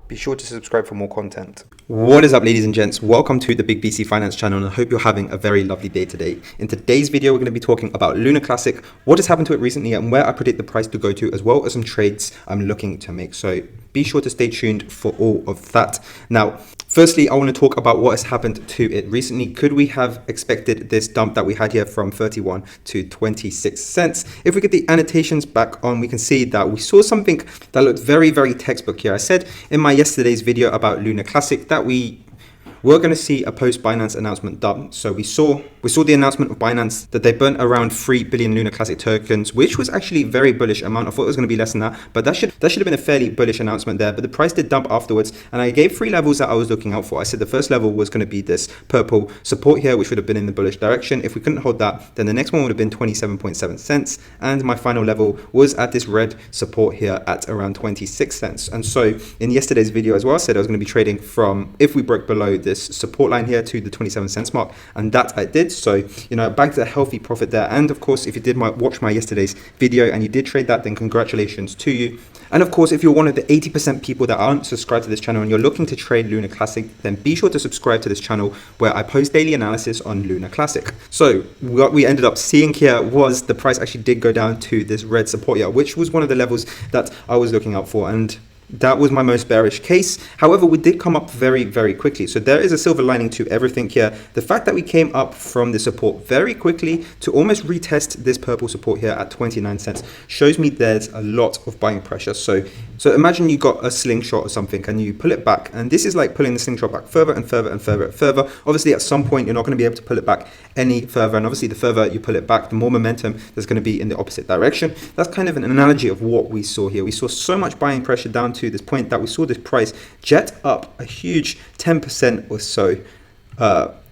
Be sure to subscribe for more content. What is up, ladies and gents? Welcome to the BigBC Finance Channel, and I hope you're having a very lovely day today. In today's video, we're going to be talking about Lunar Classic, what has happened to it recently, and where I predict the price to go to, as well as some trades I'm looking to make. So be sure to stay tuned for all of that. Now, firstly, I want to talk about what has happened to it recently. Could we have expected this dump that we had here from 31 to 26 cents? If we get the annotations back on, we can see that we saw something that looked very, very textbook here. I said in my yesterday's video about Lunar Classic that we're going to see a post Binance announcement dump. So we saw the announcement of Binance that they burnt around 3 billion Lunar Classic tokens, which was actually a very bullish amount. I thought it was going to be less than that, but that should have been a fairly bullish announcement there. But the price did dump afterwards, and I gave 3 levels that I was looking out for. I said the first level was going to be this purple support here, which would have been in the bullish direction. If we couldn't hold that, then the next one would have been 27.7 cents, and my final level was at this red support here at around 26 cents. And so in yesterday's video as well, I said I was going to be trading from, if we broke below this support line here, to the 27 cents mark, and that I did. So bagged a healthy profit there. And of course, if you did watch my yesterday's video and you did trade that, then congratulations to you. And of course, if you're one of the 80% people that aren't subscribed to this channel and you're looking to trade Lunar Classic, then be sure to subscribe to this channel where I post daily analysis on Lunar Classic. So what we ended up seeing here was the price actually did go down to this red support here, which was one of the levels that I was looking out for, and that was my most bearish case. However, we did come up very, very quickly. So there is a silver lining to everything here. The fact that we came up from the support very quickly to almost retest this purple support here at 29 cents shows me there's a lot of buying pressure. So imagine you got a slingshot or something and you pull it back, and this is like pulling the slingshot back further and further and further and further. Obviously, at some point, you're not going to be able to pull it back any further. And obviously, the further you pull it back, the more momentum there's going to be in the opposite direction. That's kind of an analogy of what we saw here. We saw so much buying pressure down to this point that we saw this price jet up a huge 10% or so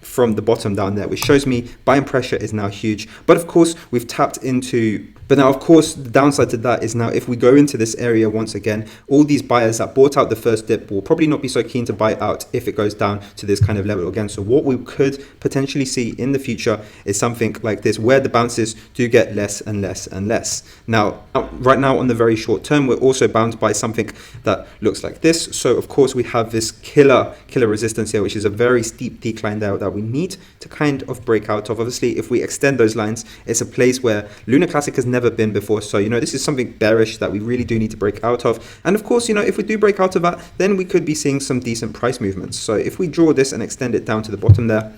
from the bottom down there, which shows me buying pressure is now huge. But of course, we've tapped into. But now, of course, the downside to that is now if we go into this area once again, all these buyers that bought out the first dip will probably not be so keen to buy out if it goes down to this kind of level again. So what we could potentially see in the future is something like this, where the bounces do get less and less and less. Now, right now on the very short term, we're also bound by something that looks like this. So of course, we have this killer resistance here, which is a very steep decline there that we need to kind of break out of. Obviously, if we extend those lines, it's a place where Lunar Classic has never been before. So this is something bearish that we really do need to break out of. And of course, if we do break out of that, then we could be seeing some decent price movements. So if we draw this and extend it down to the bottom there,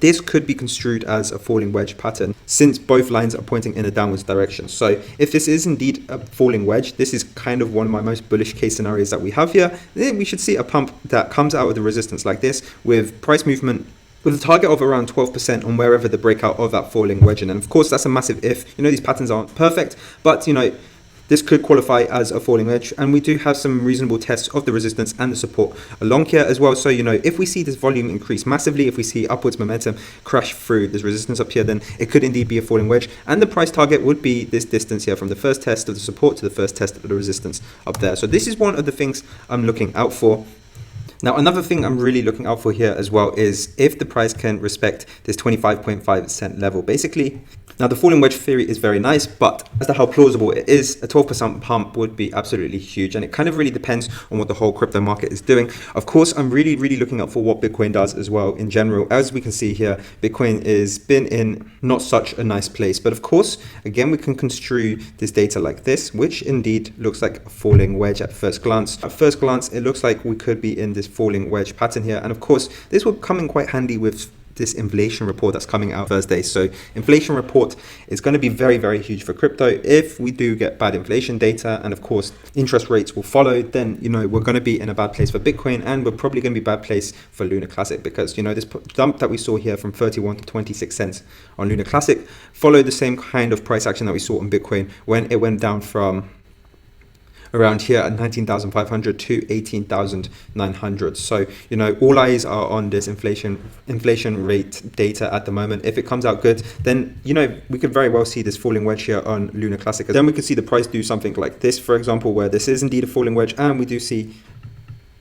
this could be construed as a falling wedge pattern, since both lines are pointing in a downwards direction. So if this is indeed a falling wedge, this is kind of one of my most bullish case scenarios that we have here. Then we should see a pump that comes out of the resistance like this, with price movement with a target of around 12% on wherever the breakout of that falling wedge. And of course, that's a massive if. These patterns aren't perfect, but this could qualify as a falling wedge, and we do have some reasonable tests of the resistance and the support along here as well. So if we see this volume increase massively, if we see upwards momentum crash through this resistance up here, then it could indeed be a falling wedge, and the price target would be this distance here from the first test of the support to the first test of the resistance up there. So this is one of the things I'm looking out for. Now, another thing I'm really looking out for here as well is if the price can respect this 25.5 cent level. Basically, now the falling wedge theory is very nice, but as to how plausible it is, a 12% pump would be absolutely huge. And it kind of really depends on what the whole crypto market is doing. Of course, I'm really looking out for what Bitcoin does as well in general. As we can see here, Bitcoin has been in not such a nice place. But of course, again, we can construe this data like this, which indeed looks like a falling wedge at first glance. At first glance, it looks like we could be in this falling wedge pattern here. And of course, this will come in quite handy with this inflation report that's coming out Thursday. So inflation report is going to be very huge for crypto. If we do get bad inflation data, and of course interest rates will follow, then we're going to be in a bad place for Bitcoin, and we're probably going to be a bad place for Lunar Classic, because this dump that we saw here from 31 to 26 cents on Lunar Classic followed the same kind of price action that we saw on Bitcoin when it went down from around here at 19,500 to 18,900. So all eyes are on this inflation rate data at the moment. If it comes out good, then we could very well see this falling wedge here on Lunar Classic. Then we could see the price do something like this, for example, where this is indeed a falling wedge, and we do see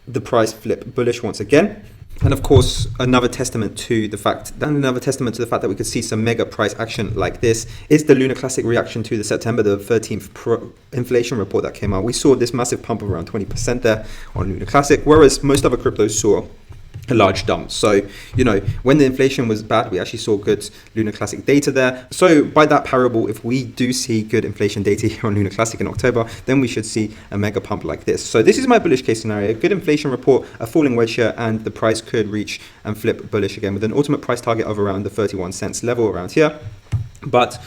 the price flip bullish once again. And of course, another testament to the fact that we could see some mega price action like this is the Lunar Classic reaction to the September the 13th inflation report that came out. We saw this massive pump of around 20% there on Lunar Classic, whereas most other cryptos saw a large dump. So, when the inflation was bad, we actually saw good Lunar Classic data there. So by that parable, if we do see good inflation data here on Lunar Classic in October, then we should see a mega pump like this. So this is my bullish case scenario: good inflation report, a falling wedge here, and the price could reach and flip bullish again with an ultimate price target of around the 31 cents level around here. But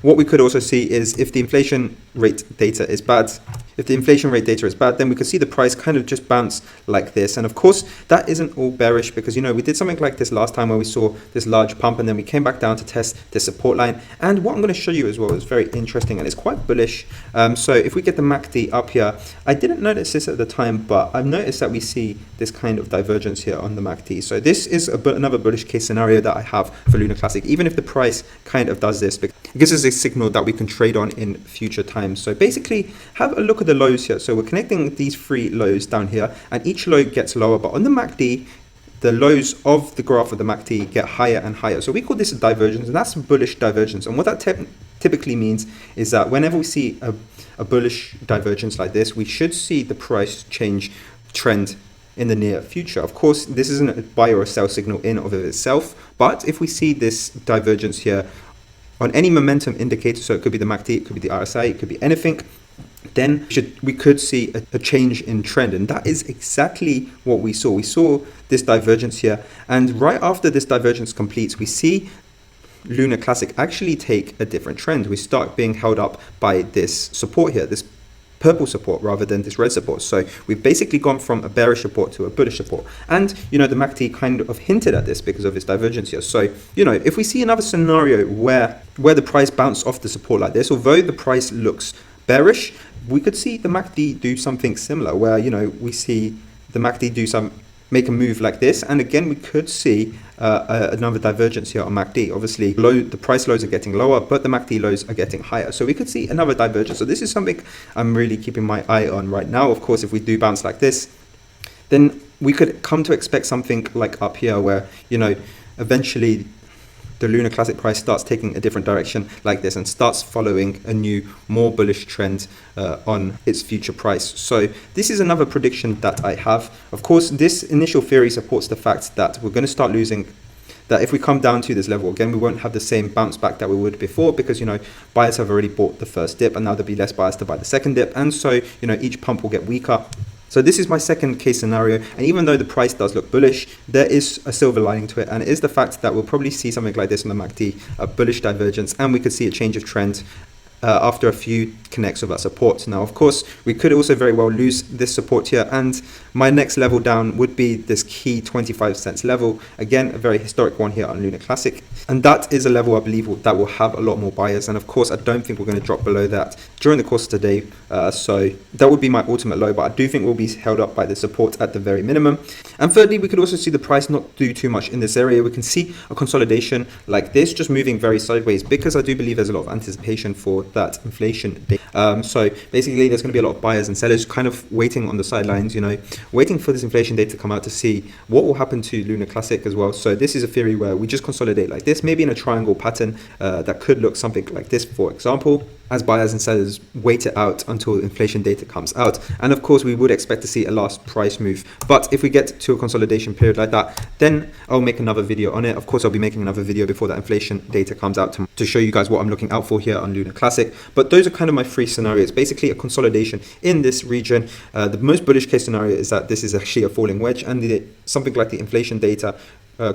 what we could also see is if the inflation rate data is bad, then we could see the price kind of just bounce like this. And of course, that isn't all bearish because, we did something like this last time where we saw this large pump and then we came back down to test this support line. And what I'm going to show you as well is very interesting and it's quite bullish. So if we get the MACD up here, I didn't notice this at the time, but I've noticed that we see this kind of divergence here on the MACD. So this is another bullish case scenario that I have for Lunar Classic, even if the price kind of does this, because it gives us a signal that we can trade on in future times. So basically, have a look at the lows here. So we're connecting these three lows down here, and each low gets lower, but on the MACD, the lows of the graph of the MACD get higher and higher. So we call this a divergence, and that's a bullish divergence. And what that typically means is that whenever we see a bullish divergence like this, we should see the price change trend in the near future. Of course, this isn't a buy or a sell signal in of itself, but if we see this divergence here on any momentum indicator, so it could be the MACD, it could be the RSI, it could be anything, then we could see a change in trend. And that is exactly what we saw. We saw this divergence here, and right after this divergence completes, we see Lunar Classic actually take a different trend. We start being held up by this support here, this purple support rather than this red support. So we've basically gone from a bearish support to a bullish support. And, the MACD kind of hinted at this because of its divergence here. So, if we see another scenario where the price bounced off the support like this, although the price looks bearish, we could see the MACD do something similar where, we see the MACD make a move like this. And again, we could see another divergence here on MACD. Obviously, the price lows are getting lower, but the MACD lows are getting higher. So we could see another divergence. So this is something I'm really keeping my eye on right now. Of course, if we do bounce like this, then we could come to expect something like up here where, eventually the Lunar Classic price starts taking a different direction like this and starts following a new, more bullish trend on its future price. So this is another prediction that I have. Of course, this initial theory supports the fact that we're going to start losing, that if we come down to this level again, we won't have the same bounce back that we would before because, buyers have already bought the first dip and now there'll be less buyers to buy the second dip. And so, each pump will get weaker. So this is my second case scenario, and even though the price does look bullish, there is a silver lining to it, and it is the fact that we'll probably see something like this on the MACD, a bullish divergence, and we could see a change of trend after a few connects of that support. Now, of course, we could also very well lose this support here, and my next level down would be this key 25 cents level. Again, a very historic one here on Lunar Classic, and that is a level I believe that will have a lot more buyers. And of course, I don't think we're going to drop below that during the course of today. So that would be my ultimate low, but I do think we'll be held up by the support at the very minimum. And thirdly, we could also see the price not do too much in this area. We can see a consolidation like this, just moving very sideways, because I do believe there's a lot of anticipation for that inflation data. So basically, there's going to be a lot of buyers and sellers kind of waiting on the sidelines, waiting for this inflation data to come out to see what will happen to Lunar Classic as well. So this is a theory where we just consolidate like this, maybe in a triangle pattern that could look something like this, for example, as buyers and sellers wait it out until inflation data comes out. And of course, we would expect to see a last price move. But if we get to a consolidation period like that, then I'll make another video on it. Of course, I'll be making another video before that inflation data comes out to show you guys what I'm looking out for here on Lunar Classic. But those are kind of my three scenarios. Basically, a consolidation in this region. The most bullish case scenario is that this is actually a falling wedge, and something like the inflation data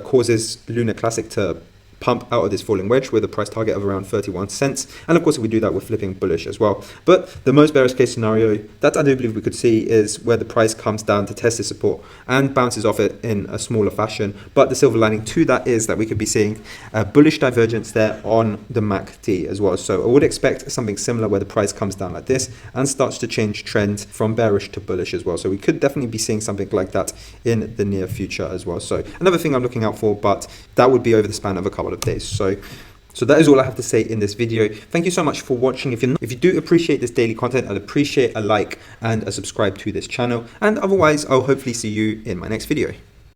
causes Lunar Classic to pump out of this falling wedge with a price target of around 31 cents. And of course, if we do that, we're flipping bullish as well. But the most bearish case scenario that I do believe we could see is where the price comes down to test the support and bounces off it in a smaller fashion. But the silver lining to that is that we could be seeing a bullish divergence there on the MACD as well. So I would expect something similar where the price comes down like this and starts to change trend from bearish to bullish as well. So we could definitely be seeing something like that in the near future as well. So another thing I'm looking out for, but that would be over the span of a couple of days. So So that is all I have to say in this video. Thank you so much for watching. If you do appreciate this daily content, I'd appreciate a like and a subscribe to this channel. And otherwise, I'll hopefully see you in my next video.